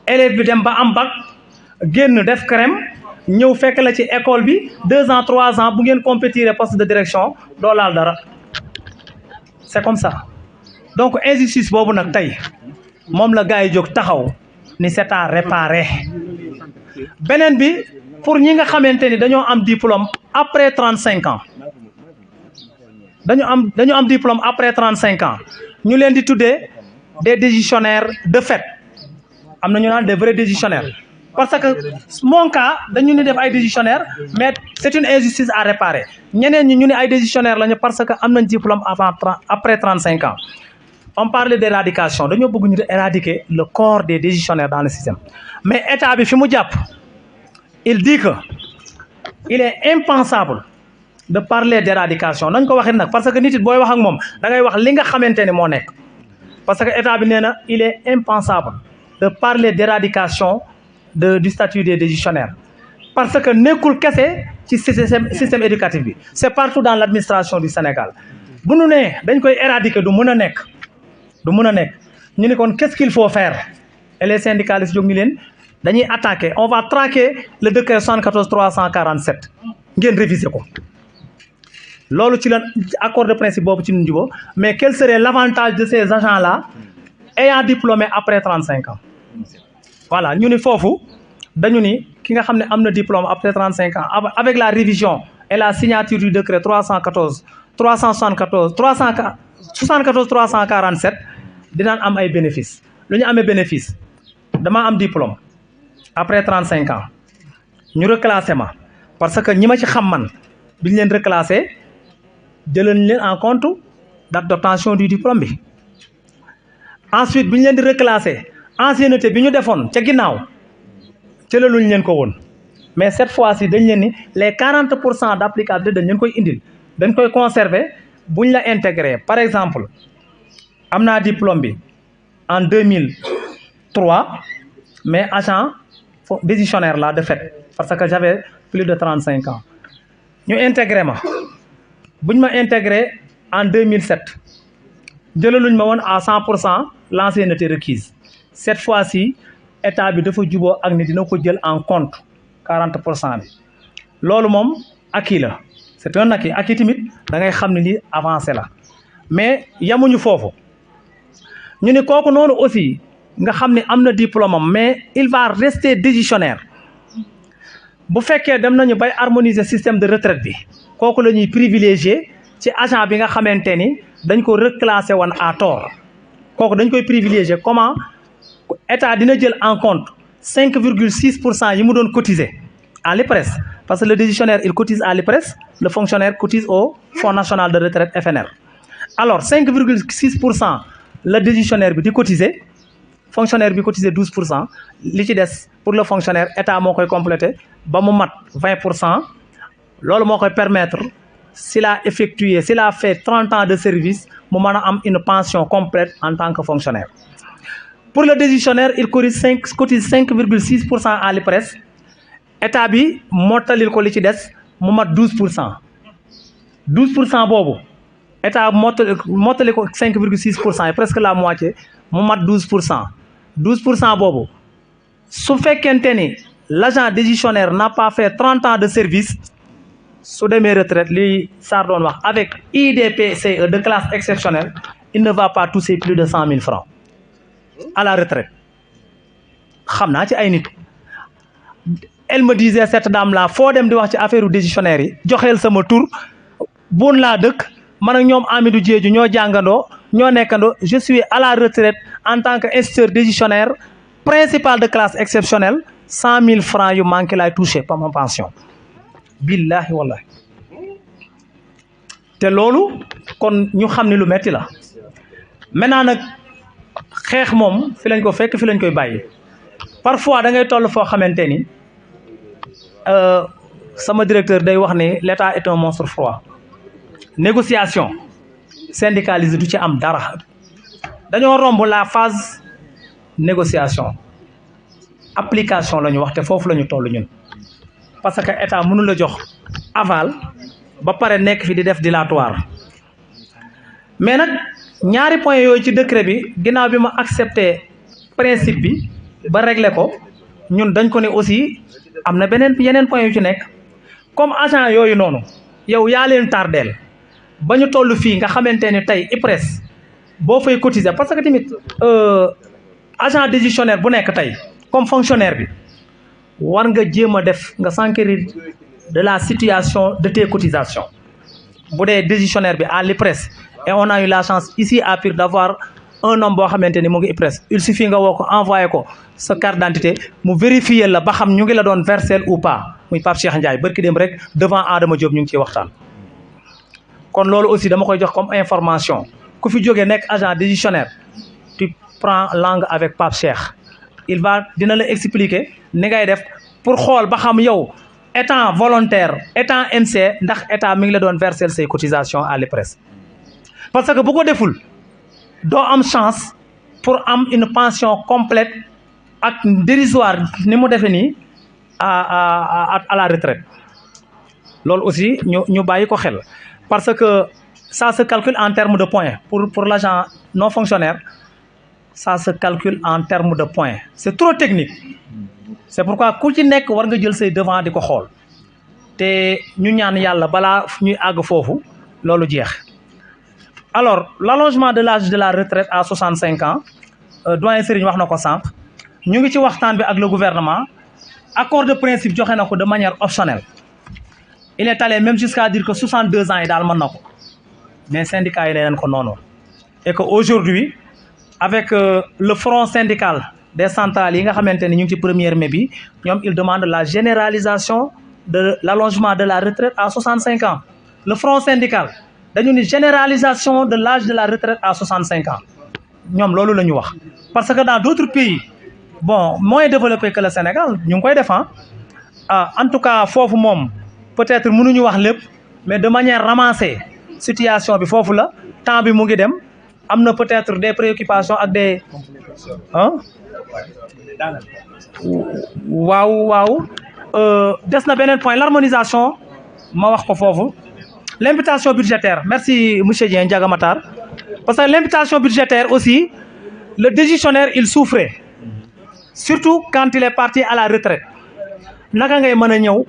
élève bi dem ba am bac génn def crème ñëw fekk la ci école bi 2 ans 3 ans bu ngeen compétir poste de direction doo laal dara c'est comme ça donc injustice boobu nag tey moom la gars yi jóg taxaw ni c'est à réparer beneen bi pour ñi nga xamante ni dañoo am diplôme après 35 ans dañu am diplôme après 35 ans ñu leen di tuddee des décisionnaires de fait am na ñu naan des vrais décisionnaires parce que mon cas dañu ni def ay décisionnaires mais c'est une injustice à réparer ñeneen ñi ñu ne ay décisionnaires lañu parce que am nañ diplôme après 35 ans on parle d'éradication dañoo bëgg ñu éradiquer le corps des décisionnaires dans le système mais état bi fi mu jàpp il dit que il est impensable de parler d'éradication nañ ko waxee nag parce que nit it booy wax ak moom da ngay wax li nga xamante ne moo nekk parce que état bi nee na il est impensable de parler d'éradication du statut des décisionnaires parce que nekkul kese ci système éducatif bi c'est partout dans l'administration du Sénégal bu nu nee dañ koy éradiquer du mën a nekk ñu ne kon qu'est-ce qu'il faut faire et les syndicalistes jóg ni leen dañuy attaquer on va traquer le décret 74 347 ngeen réviser ko loolu ci la accord de principe boobu ci nu jubóo mais quel serait l'avantage de ces agents-là ayant diplômé après 35 ans voilà ñu ni foofu dañu ni ki nga xam ne am na diplôme après 35 ans avec la révision et la signature du décret 74 347 dinaan am ay bénéfices lu ñu amee bénéfice dama am diplôme après 35 ans ñu reclassé ma parce que ñi ma ci xam man bi ñu leen reclassé jëleen leen en compte date d'obtention du diplôme bi ensuite bi ñu leen di reclassé ancienneté bi ñu defoon ca ginnaaw jëlaluñ leen ko woon mais cette fois-ci dañ leen ni les 40% d'applicabilité dañ leen koy indil dañ koy conserver buñ la intégrer par exemple am naa diplôme bi en 2003 mais agent décisionnaire là de fait parce que j'avais plus de 35 ans ñu intégré ma buñ ma intégré en 2007 jëlaluñ ma woon à 100% l'ancienneté requise cette fois-ci état bi dafa juboo ak ni dina ko jël en compte 40% bi loolu moom acquis la c'est un acquis tamit da ngay xam ne lii avancé la mais yamuñu foofu ñu ne kooku noonu aussi nga xam ne am na diplôme am mais il va rester décisionnaire bu fekkee dem nañu bay harmoniser système de retraite bi kooku la ñuy privilégier ci agent bi nga xamante ni dañ ko reclassé woon à tort kooku dañ koy privilégier comment état dina jël en compte 5,6% yi mu doon cotiser à l'IPRES parce que le décisionnaire il cotise à l'IPRES le fonctionnaire cotise au Fonds national de retraite FNR alors 5,6% le décisionnaire bi di cotiser fonctionnaire bi cotiser 12% li ci des pour le fonctionnaire état moo koy complété ba mu mat 20% loolu moo koy permettre s'il a fait 30 ans de service mu mën a am une pension complète en tant que fonctionnaire. Pour le décisionnaire il cotise 5,6% à l'IPRES état bi mottalil ko li ci des mu mat 12% 12% boobu état mottali ko 5,6% yi presque la moitié mu mat 12% 12% boobu su fekkente ni l'agent décisionnaire n'a pas fait 30 ans de service su demee retraite li Sarr doon wax avec IDPCE de classe exceptionnelle il ne va pas toucher plus de 100 000 francs à la retraite xam naa ci ay nit elle me disait cette dame là foo dem di wax ci affaire décisionnaire yi joxeel sama tur bon laa dëkk man ak ñoom Amidou Diédhiou ñoo jàngandoo ñoo nekkandoo je suis à la retraite en tant que instituteur décisionnaire principal de classe exceptionnelle 100 000 francs yu manqué laay touché par ma pension billahi wallahi te loolu kon ñu xam ni lu metti la maintenant nag xeex moom fi lañ ko fekk fi lañ koy bàyyi parfois da ngay toll foo xamante ni sama directeur day wax ni l'État est un monstre froid négociation syndicalisme du ci am dara dañoo romb la phase négociation application la ñu wax te foofu la ñu toll ñun parce que état mënu la jox aval ba pare nekk fi di def dilatoire mais nag ñaari point yooyu ci décret bi ginnaaw bi ma accepté principe bi ba régler ko ñun dañ ko ne aussi am na yeneen point yu ci nekk comme agent yooyu noonu yow yaa leen tardeel ba ñu toll fii nga xamante ni tey IPRES boo fay cotiser parce que tamit agent décisionnaire bu nekk tey comme fonctionnaire bi war nga jéem a def nga s'enquérir de la situation de tes cotisations bu dee décisionnaire bi à l'IPRES et on a eu la chance ici à Pire d'avoir un homme boo xamante ni mu ngi IPRES il suffit nga woo ko envoyé ko sa carte d'identité mu vérifier la ba xam ñu ngi la doon verser ou pas muy Pape Cheikh Ndiaye barki dem rek devant Adama Diop ñu ngi ciy waxtaan. kon loolu aussi dama koy jox comme information ku fi jógee nekk agent décisionnaire tu prends langue avec Pape Cheikh dina la expliquer ni ngay def pour xool ba xam yow étant volontaire étant MC ndax état mi ngi la doon verser say cotisations à l'IPRES parce que bu ko deful doo am chance pour am une pension complète ak dérisoire ni mu defee nii à la retraite loolu aussi ñu bàyyi ko xel parce que ça se calcule en termes de points pour l'agent non fonctionnaire ça se calcule en termes de points c'est trop technique c'est pourquoi ku ci nekk war nga jël say devant di ko xool te ñu ñaan yàlla balaa ñuy àgg foofu loolu jeex. Alors l'allongement de l'âge de la retraite à 65 ans doyen Serigne wax na ko sànq ñu ngi ci waxtaan bi ak le gouvernement accord de principe joxe na ko de manière optionnelle il est allé même jusqu'à dire que 62 ans yi daal mën na ko mais syndicats yi ne leen ko noonu et que aujourd'hui avec le front syndical des centrales yi nga xamante ni ñu ngi ci 1er mai bi ñoom il demande la généralisation de l'allongement de la retraite à 65 ans le front syndical dañu ni généralisation de l'âge de la retraite à 65 ans ñoom loolu la ñu wax parce que dans d'autres pays bon moins développés que le Sénégal ñu ngi koy def en tout cas foofu moom peut-être mënuñu wax lépp mais de manière ramassée situation bi foofu la temps bi mu ngi dem am na peut-être des préoccupations ak des waaw des na beneen point l'harmonisation ma wax ko foofu l'imputation budgétaire merci monsieur Dieng Ndiaga Matar parce que l'imputation budgétaire aussi le décisionnaire il souffrait surtout quand il est parti à la retraite naka ngay mën a ñëw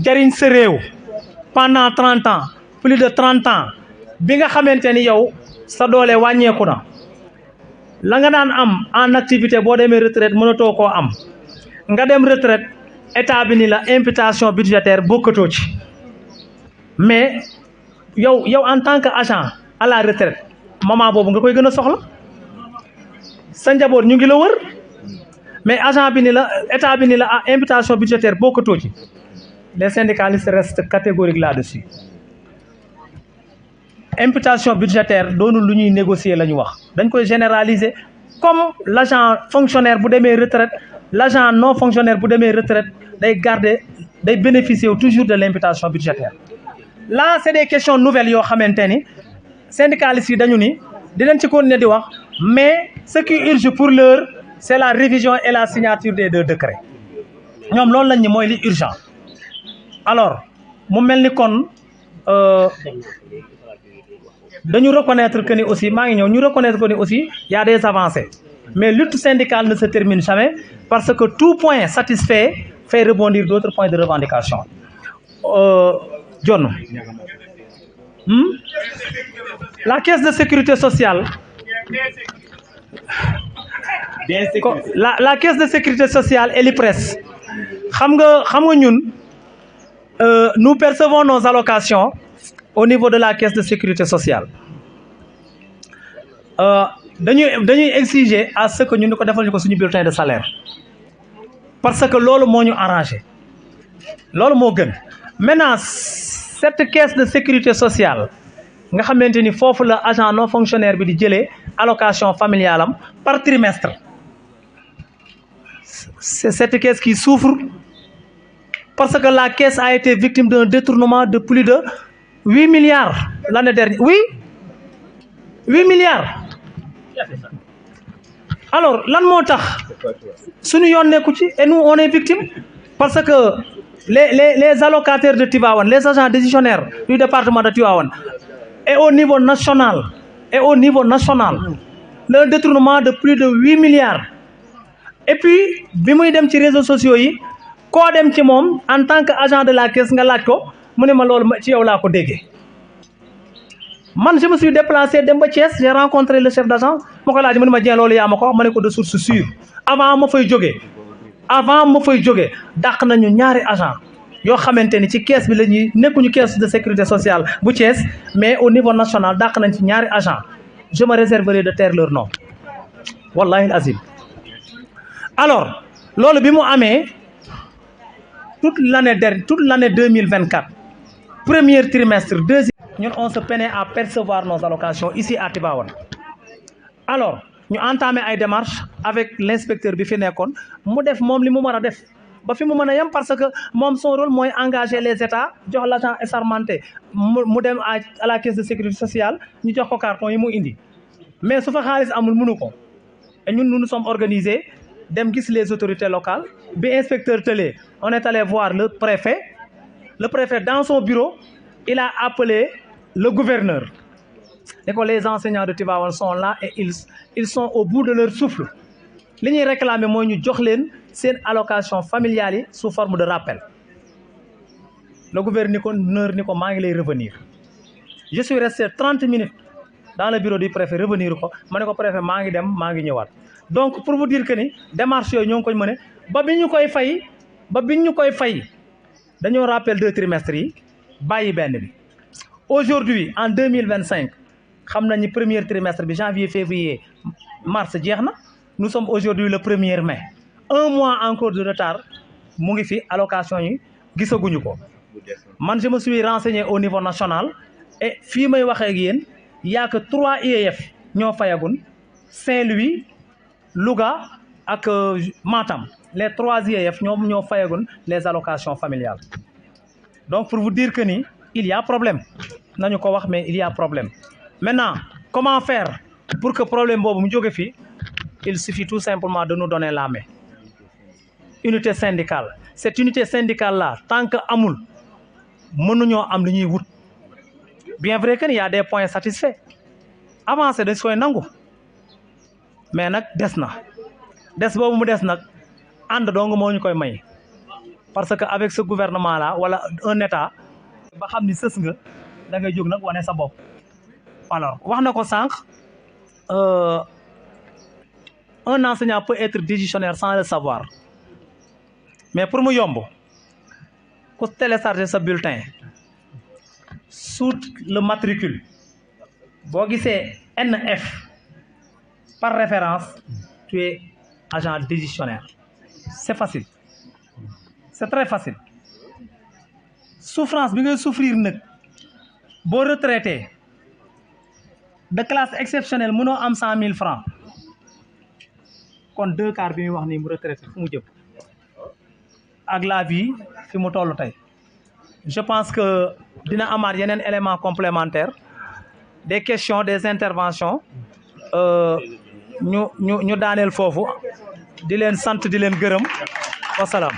jariñ sa réew pendant 30 ans plus de 30 ans bi nga xamante ni yow sa doole wàññeeku na la nga daan am en activité boo demee retraite mënatoo koo am nga dem retraite état bi ni la imputation budgétaire bokkatoo ci mais yow en tant que agent à la retraite moment boobu nga koy gën a soxla sa njaboot ñu ngi la wër mais agent bi ni la état bi ni la imputation budgétaire bokkatoo ci les syndicalistes restent catégoriques là-dessus imputation budgétaire doonul lu ñuy négocier la ñu wax dañ koy généraliser comme l'agent fonctionnaire bu demee retraite l'agent non fonctionnaire bu demee retraite day bénéficier toujours de l'imputation budgétaire là c'est des questions nouvelles yoo xamante ni syndicalistes yi dañu ni dinañ ci continuer di wax mais ce qui urge pour l'heure c'est la révision et la signature des 2 décrets ñoom loolu lañ ni mooy li urgent alors mu mel ni kon dañu reconnaître que ni aussi maa ngi ñëw ñu reconnaître que ni aussi y a des avancées mais lutte syndicale ne se termine jamais parce que tout point satisfait fait rebondir d'autres points de revendication John la caisse de sécurité sociale la caisse de sécurité sociale et l'IPRES xam nga ñun nous percevons nos allocations au niveau de la caisse de sécurité sociale dañuy exiger à ce que ñu ni ko defal ñu ko suñu bulletin de salaire parce que loolu moo ñu arrangé loolu moo gën maintenant cette caisse de sécurité sociale nga xamante ni foofu la agent non fonctionnaire bi di jëlee allocation familiale am par trimestre c'est cette caisse qui souffre parce que la caisse a été victime d'un détournement de plus de 8 milliards l'année dernière. Oui, 8 milliards. Alors, lan moo tax suñu yoon nekku ci et nous on est victime parce que les allocataires de Tivaouane, les agents décisionnaires du département de Tivaouane et au niveau national le détournement de plus de 8 milliards. Et puis bi muy dem ci réseaux sociaux yi koo dem ci moom en tant que agent de la caisse nga laaj ko mu ne ma loolu ci yow laa ko déggee man je me suis déplacé dem ba Thiès j'ai rencontré le chef d'agence ma ko laaj mu ne ma loolu yaa ma ko wax ma ne ko de source sûre avant ma fay jógee dàq nañu ñaari agent yoo xamante ni ci caisse bi la ñuy nekkuñu caisse de sécurité sociale bu Thiès mais au niveau national dàq nañ ci ñaari agent je me réserverai de taire leur nom wallahi azim. Alors loolu bi mu amee toute l'année 2024 premier trimestre deuxième ñun on se peinait à percevoir nos allocations ici à Tivaouane. Alors ñu entamé ay démarches avec l'inspecteur bi fi nekkoon mu def moom li mu mën a def ba fi mu mën a yem parce que moom son rôle mooy engager les états jox l'agent assermenté mu dem à la caisse de sécurité sociale ñu jox ko carton yi mu indi mais su fa xaalis amul mënu ko et ñun nous nous sommes organisés dem gis les autorités locales bi inspecteur télé on est allé voir le préfet dans son bureau il a appelé le gouverneur ne ko les enseignants de Tivaouane sont là et ils sont au bout de leur souffle li ñuy réclamer mooy ñu jox leen seen allocation familiale yi sous forme de rappel le gouverneur ni ko maa ngi lay revenir je suis resté 30 minutes dans le bureau du préfet revenir ko ma ne ko préfet maa ngi dem maa ngi ñëwaat. Donc pour vous dire que ni démarche yooyu ñoo ngi koy mëne ba bi ñu koy fay dañoo rappel 2 trimestres yi bàyyi benn bi aujourd'hui en 2025 xam nañu premier trimestre bi janvier février mars jeex na nous sommes aujourd'hui le 1er mai 1 mois encore de retard mu ngi fi allocation yi gisaguñu ko man je me suis renseigné au niveau national et fii may waxee ak yéen y a que 3 IEF ñoo fayagun Saint-Louis Louga ak Matam les 3 IEF ñoom ñoo fayagun les allocations familiales donc pour vous dire que ni il y a problème nañu ko wax mais il y a problème maintenant comment faire pour que problème boobu mu jóge fii il suffit tout simplement de nous donner la main unité syndicale cette unité syndicale là tant que amul mënuñoo am li ñuy wut bien vrai que il y a des points satisfaits avancé dañ koy nangu mais nag des boobu mu des nag ànd dong moo ñu koy may parce que avec ce gouvernement là wala un état ba xam ni sës nga da ngay jóg nag wane sa bopp. Alors wax na ko sànq un enseignant peut être décisionnaire sans le savoir mais pour mu yomb ku télécharger sa bulletin sous le matricule boo gisee NF par référence tu es agent décisionnaire. C'est facile, c'est très facile. Souffrance bi ngay souffrir nag boo retraité de classe exceptionnelle mënoo am 100 000 francs kon 2/4 bi muy wax nii mu retraité fu mu jëm ak la vie fi mu toll tey. Je pense que dina amaat yeneen éléments complémentaires, des questions, des interventions ñu daaneel foofu di leen sant di leen gërëm wasalaam.